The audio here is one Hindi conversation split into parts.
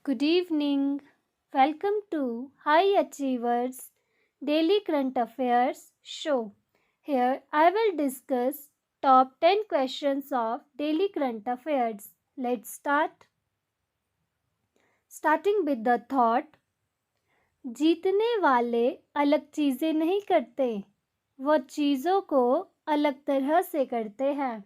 Good evening. Welcome to High Achievers Daily Current Affairs show. Here I will discuss top 10 questions of daily current affairs. Let's start. Starting with the thought, जीतने वाले अलग चीजें नहीं करते, वो चीजों को अलग तरह से करते हैं।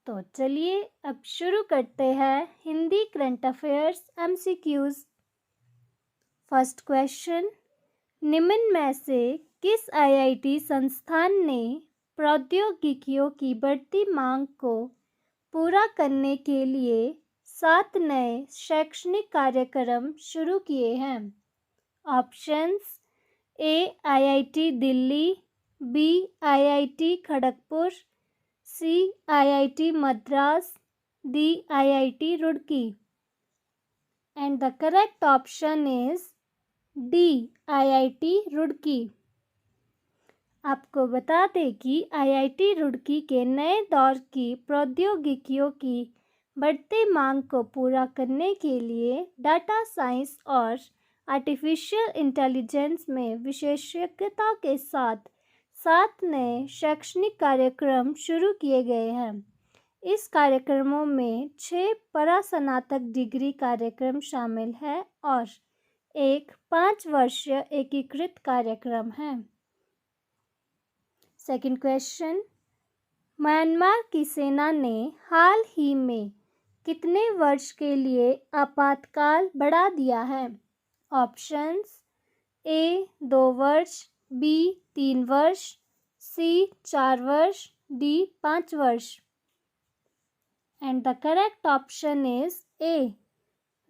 तो चलिए अब शुरू करते हैं Hindi current affairs MCQs। First question, निम्न में से किस IIT संस्थान ने प्रौद्योगिकियों की बढ़ती मांग को पूरा करने के लिए 7 नए शैक्षणिक कार्यक्रम शुरू किए हैं? Options A IIT Delhi, B IIT Kharagpur, C IIT Madras, D IIT Roorkee. And the correct option is D IIT Roorkee. आपको बता दें कि IIT रुड़की के नए दौर की प्रौद्योगिकियों की बढ़ती मांग को पूरा करने के लिए डाटा साइंस और आर्टिफिशियल इंटेलिजेंस में विशेषज्ञता के साथ 7 नए शैक्षणिक कार्यक्रम शुरू किए गए हैं। इस कार्यक्रमों में 6 परास्नातक डिग्री कार्यक्रम शामिल है और एक 5 वर्षीय एकीकृत कार्यक्रम है। सेकंड क्वेश्चन, म्यांमार की सेना ने हाल ही में कितने वर्ष के लिए आपातकाल बढ़ा दिया है? ऑप्शंस ए 2 वर्ष, बी 3 वर्ष, सी 4 वर्ष, डी 5 वर्ष। And the correct option is A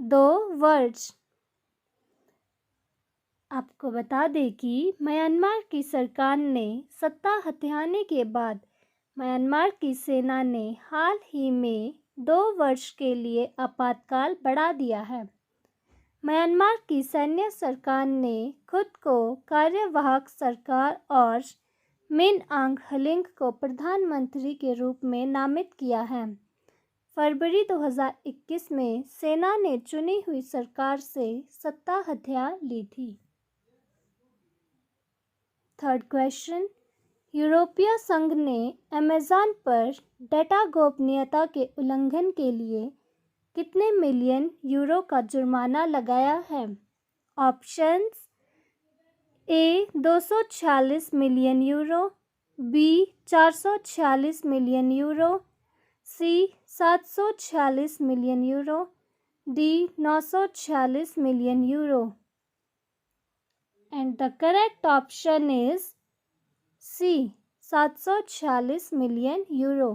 2 वर्ष। आपको बता दें कि म्यांमार की सरकार ने सत्ता हथियाने के बाद म्यांमार की सेना ने हाल ही में 2 वर्ष के लिए आपातकाल बढ़ा दिया है। म्यांमार की सैन्य सरकार ने खुद को कार्यवाहक सरकार और मिन आंग हलिंग को प्रधानमंत्री के रूप में नामित किया है। फरवरी 2021 में सेना ने चुनी हुई सरकार से सत्ता हथिया ली थी। थर्ड क्वेश्चन, यूरोपीय संघ ने अमेज़न पर डेटा गोपनीयता के उल्लंघन के लिए कितने मिलियन यूरो का जुर्माना लगाया है? Options A 246 million euro, B 446 million euro, C 746 million euro, D 946 million euro. And the correct option is C 746 million euro.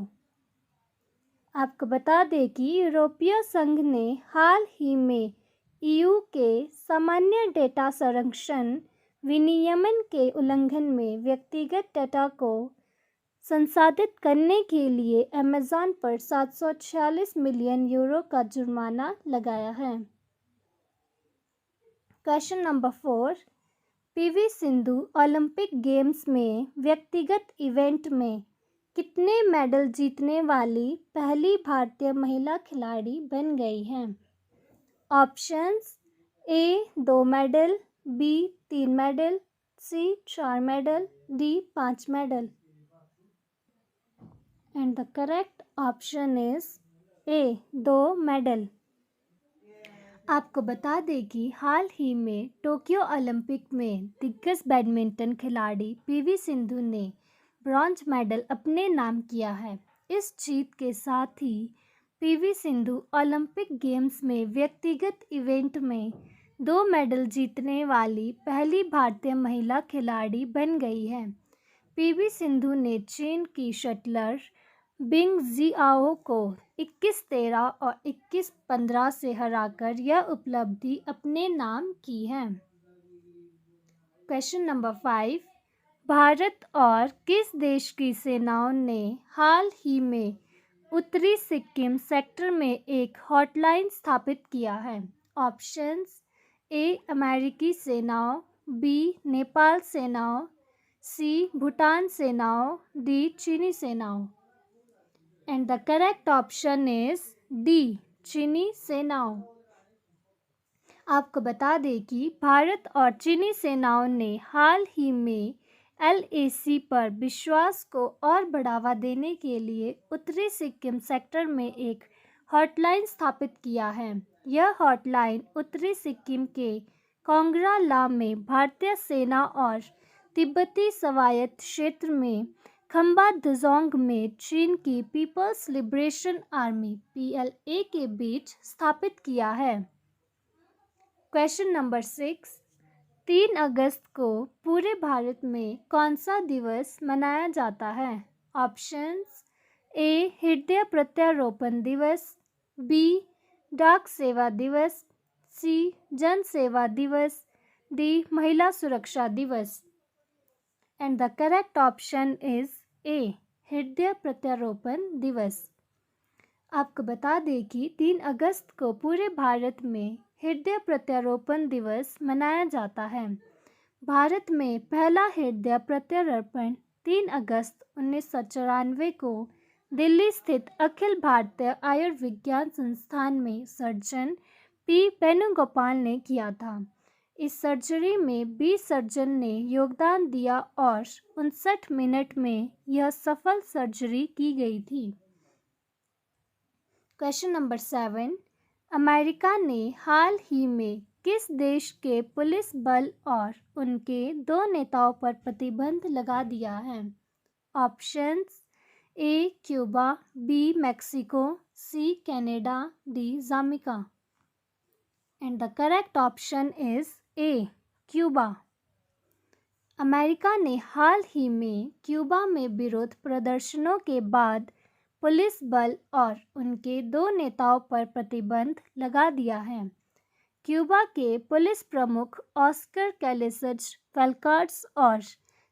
आपको बता दें कि यूरोपीय संघ ने हाल ही में EU के सामान्य डेटा संरक्षण विनियमन के उल्लंघन में व्यक्तिगत डेटा को संसाधित करने के लिए अमेज़न पर 746 मिलियन यूरो का जुर्माना लगाया है। Question number 4, PV Sindhu Olympic games में व्यक्तिगत इवेंट में कितने मेडल जीतने वाली पहली भारतीय महिला खिलाड़ी बन गई हैं? Options A 2 medal, B 3 medal, C 4 medal, D 5 medal. And the correct option is A 2 medal. आपको बता दें कि हाल ही में टोक्यो ओलंपिक में दिग्गज बैडमिंटन खिलाड़ी PV सिंधु ने ब्रॉन्ज मेडल अपने नाम किया है। इस जीत के साथ ही PV सिंधु ओलंपिक गेम्स में व्यक्तिगत इवेंट में 2 मेडल जीतने वाली पहली भारतीय महिला खिलाड़ी बन गई है। PV सिंधु ने चीन की शटलर बिंग जियाओ को 21-13 और 21-15 से हराकर यह उपलब्धि अपने नाम की है। क्वेश्चन नंबर 5, भारत और किस देश की सेनाओं ने हाल ही में उत्तरी सिक्किम सेक्टर में एक हॉटलाइन स्थापित किया है? ऑप्शंस ए अमेरिकी सेनाओं, बी नेपाल सेनाओं, सी भूटान सेनाओं, डी चीनी सेनाओं। And the correct option is D चीनी सेनाओं। आपको बता दें कि भारत और चीनी सेनाओं ने हाल ही में LAC पर विश्वास को और बढ़ावा देने के लिए उत्तरी सिक्किम सेक्टर में एक हॉटलाइन स्थापित किया है। यह हॉटलाइन उत्तरी सिक्किम के कोंगरा ला में भारतीय सेना और तिब्बती स्वायत्त क्षेत्र में खंबा दजोंग में चीन की पीपल्स लिबरेशन आर्मी PLA के बीच स्थापित किया है। क्वेश्चन नंबर 6, 3 अगस्त को पूरे भारत में कौन सा दिवस मनाया जाता है? ऑप्शंस ए हृदय प्रत्यारोपण दिवस, बी डाक सेवा दिवस, सी जन सेवा दिवस, डी महिला सुरक्षा दिवस। And the correct option is ए हृदय प्रत्यारोपण दिवस। आपको बता दें कि 3 अगस्त को पूरे भारत में हृदय प्रत्यारोपण दिवस मनाया जाता है। भारत में पहला हृदय प्रत्यारोपण 3 अगस्त 1994 को दिल्ली स्थित अखिल भारतीय आयुर्विज्ञान संस्थान में सर्जन P वेणुगोपाल ने किया था। इस सर्जरी में 20 सर्जन ने योगदान दिया और 59 मिनट में यह सफल सर्जरी की गई थी। क्वेश्चन नंबर 7, अमेरिका ने हाल ही में किस देश के पुलिस बल और उनके 2 नेताओं पर प्रतिबंध लगा दिया है? Options A Cuba, B Mexico, C Canada, D Jamaica. And the correct option is A Cuba. America ने हाल ही में क्यूबा में विरोध प्रदर्शनों के बाद पुलिस बल और उनके 2 नेताओं पर प्रतिबंध लगा दिया है। क्यूबा के पुलिस प्रमुख ऑस्कर कैलेसज वेलकार्ड्स और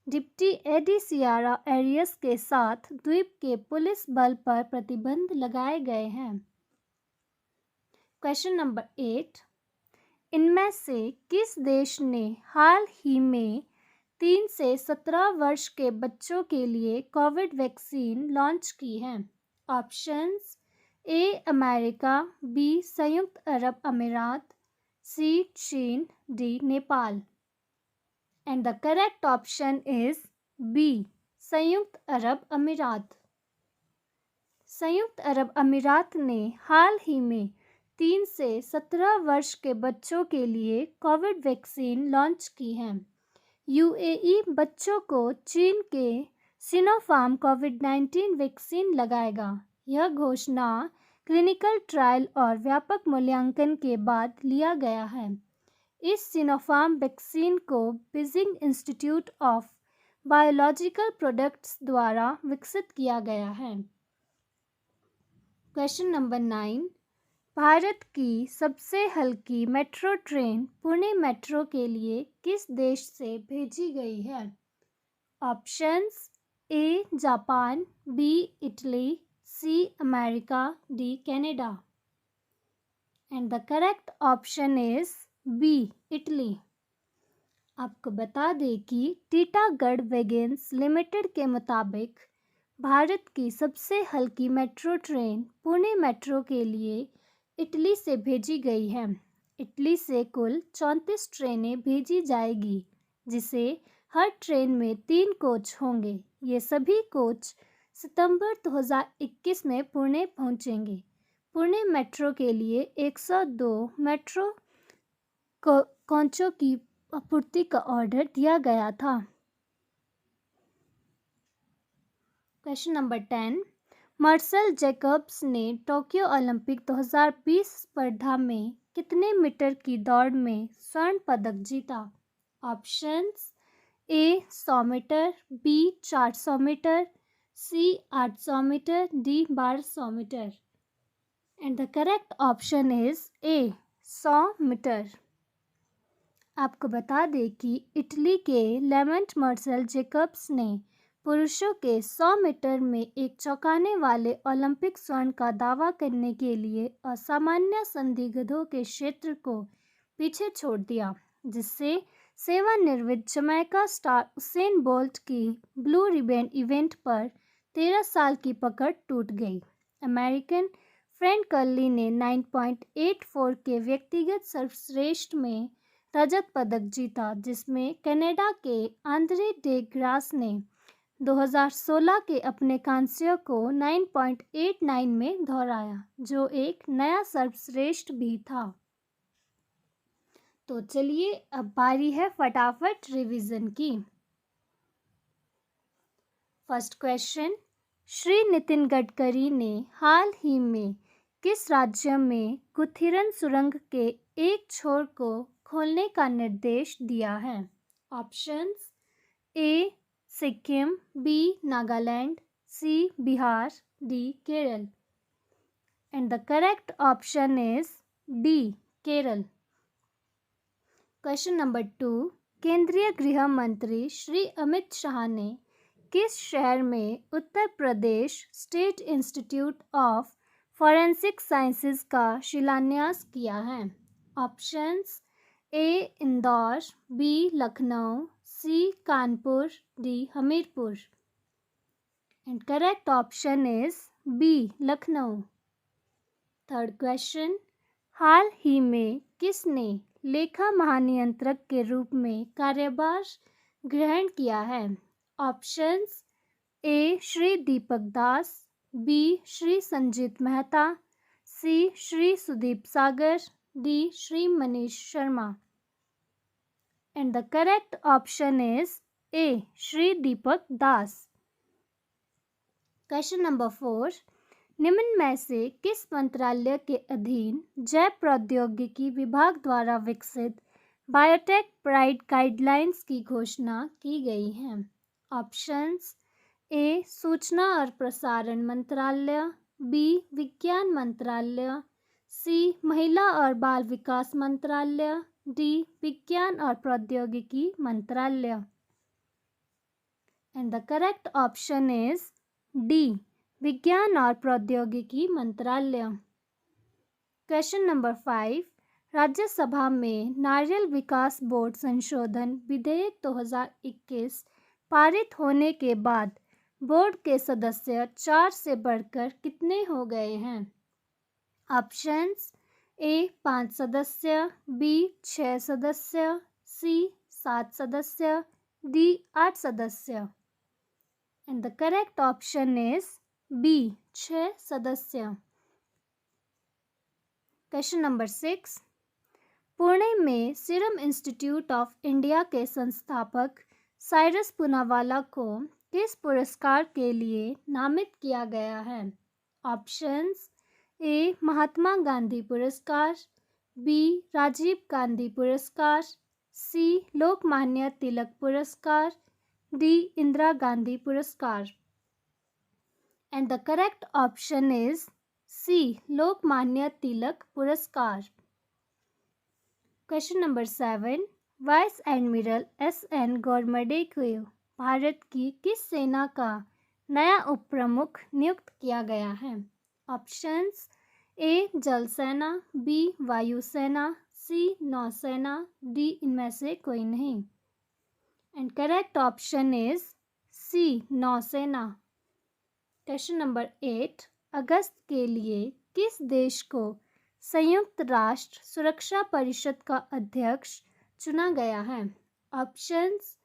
डिप्टी एडी सियारा एरियस के साथ द्वीप के पुलिस बल पर प्रतिबंध लगाए गए हैं। क्वेश्चन नंबर 8, इनमें से किस देश ने हाल ही में 3 से 17 वर्ष के बच्चों के लिए कोविड वैक्सीन लॉन्च की है? ऑप्शंस ए अमेरिका, बी संयुक्त अरब अमीरात, सी चीन, D Nepal. And the correct option is B संयुक्त अरब अमीरात। संयुक्त अरब अमीरात ने हाल ही में 3 से 17 वर्ष के बच्चों के लिए कोविड वैक्सीन लॉन्च की है। UAE बच्चों को चीन के सिनोफार्म कोविड-19 वैक्सीन लगाएगा। यह घोषणा क्लिनिकल ट्रायल और व्यापक मूल्यांकन के बाद लिया गया है। इस सिनोफार्म वैक्सीन को Beijing institute of biological products द्वारा विकसित किया गया है। क्वेश्चन नंबर 9, भारत की सबसे हल्की मेट्रो ट्रेन पुणे मेट्रो के लिए किस देश से भेजी गई है? Options A Japan, B Italy, C America, D Canada. And the correct option is B Italy. आपको बता दें कि टीटागढ़ वैगन्स लिमिटेड के मुताबिक भारत की सबसे हल्की मेट्रो ट्रेन पुणे मेट्रो के लिए इटली से भेजी गई है। इटली से कुल 34 ट्रेनें भेजी जाएगी, जिसे हर ट्रेन में 3 कोच होंगे। ये सभी कोच सितंबर 2021 में पुणे पहुंचेंगे। पुणे मेट्रो के लिए 102 मेट्रो कोचों की आपूर्ति का ऑर्डर दिया गया था। क्वेश्चन नंबर 10, मार्सेल जैकब्स ने टोक्यो ओलंपिक 2020 स्पर्धा में कितने मीटर की दौड़ में स्वर्ण पदक जीता? Options A 100 metre, B 400 metre, C 800 metre, D 1200 metre. And the correct option is A 100 metre. आपको बता दें कि इटली के लेमेंट मार्सेल जैकब्स ने पुरुषों के 100 मीटर में एक चौंकाने वाले ओलंपिक स्वर्ण का दावा करने के लिए असामान्य संदिग्धों के क्षेत्र को पीछे छोड़ दिया, जिससे सेवानिवृत्त जमैका स्टार उसेन बोल्ट की ब्लू रिबन इवेंट पर 13 साल की पकड़ टूट गई। अमेरिकन फ्रेंड कर्ली ने 9.84 के व्यक्तिगत सर्वश्रेष्ठ में रजत पदक जीता, जिसमें कनाडा के आंद्रे डे ग्रास ने 2016 के अपने कांस्य को 9.89 में दोहराया, जो एक नया सर्वश्रेष्ठ भी था। तो चलिए अब बारी है फटाफट रिवीजन की। फर्स्ट क्वेश्चन, श्री नितिन गडकरी ने हाल ही में किस राज्य में गुथिरन सुरंग के एक छोर को खोलने का निर्देश दिया है? Options A Sikkim, B Nagaland, C Bihar, D Kerala. And the correct option is D Kerala. Question number 2, केंद्रीय गृह मंत्री श्री अमित शाह ने किस शहर में Uttar Pradesh state institute of forensic sciences का शिलान्यास किया है? Options A Indore, B Lucknow, C Kanpur, D Hamirpur. And correct option is B Lucknow. Third question, हाल ही में किसने लेखा महानियंत्रक के रूप में कार्यभार ग्रहण किया है? Options A Shri Deepak Das, B Shri Sanjeet Mehta, C Shri Sudeep Sagar, D Shri Manish Sharma. And the correct option is A Shri Deepak Das. Question number 4, निम्न में से किस मंत्रालय के अधीन जैव प्रौद्योगिकी विभाग द्वारा विकसित बायोटेक प्राइड गाइडलाइंस की घोषणा की गई है? ऑप्शंस ए सूचना और प्रसारण मंत्रालय, बी विज्ञान मंत्रालय, सी महिला और बाल विकास मंत्रालय, डी विज्ञान और प्रौद्योगिकी मंत्रालय। And the correct option is D विज्ञान और प्रौद्योगिकी मंत्रालय। क्वेश्चन नंबर 5, राज्यसभा में नारियल विकास बोर्ड संशोधन विधेयक 2021 पारित होने के बाद बोर्ड के सदस्य 4 से बढ़कर कितने हो गए हैं? ऑप्शंस ए 5 सदस्य, बी 6 सदस्य, सी 7 सदस्य, डी 8 सदस्य। And the correct option is B 6 सदस्य। क्वेश्चन नंबर 6, पुणे में सीरम इंस्टीट्यूट ऑफ इंडिया के संस्थापक साइरस पूनावाला को किस पुरस्कार के लिए नामित किया गया है? ऑप्शंस ए महात्मा गांधी पुरस्कार, बी राजीव गांधी पुरस्कार, सी लोकमान्य तिलक पुरस्कार, डी इंदिरा गांधी पुरस्कार। And the correct option is C Lokmanya Tilak पुरस्कार। क्वेश्चन नंबर 7, वाइस एडमिरल एस.एन. गौरमडे को भारत की किस सेना का नया उप प्रमुख नियुक्त किया गया है? ऑप्शंस ए जल सेना, बी वायुसेना, सी नौसेना, डी इनमें से कोई नहीं। And correct option is C नौसेना। क्वेश्चन नंबर 8, अगस्त के लिए किस देश को संयुक्त राष्ट्र सुरक्षा परिषद का अध्यक्ष चुना गया है? Options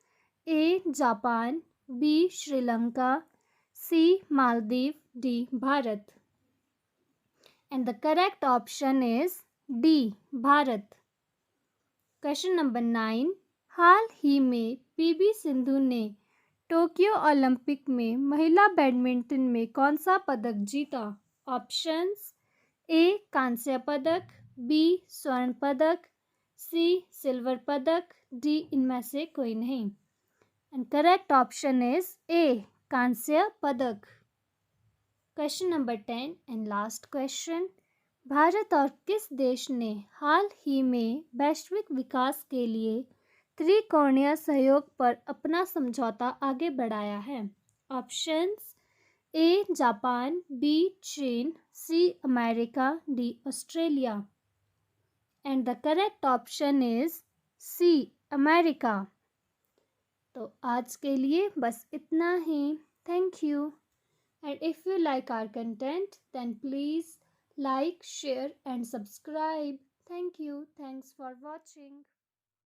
A Japan, B Sri Lanka, C Maldives, D Bharat. And the correct option is D Bharat. Question number 9, हाल ही में पीवी सिंधु ने टोक्यो ओलंपिक में महिला बैडमिंटन में कौन सा पदक जीता? ऑप्शंस ए कांस्य पदक, बी स्वर्ण पदक, सी सिल्वर पदक, डी इनमें से कोई नहीं। एंड करेक्ट ऑप्शन इज ए कांस्य पदक। Question number 10 and last question, Bharat और किस देश ने हाल ही में वैश्विक विकास के लिए त्रिकोणीय सहयोग पर अपना समझौता आगे बढ़ाया है? Options A Japan, B China, C America, D Australia. And the correct option is C America. तो आज के लिए बस इतना ही। Thank you. And if you like our content, then please Like, share, and subscribe. Thank you. Thanks for watching.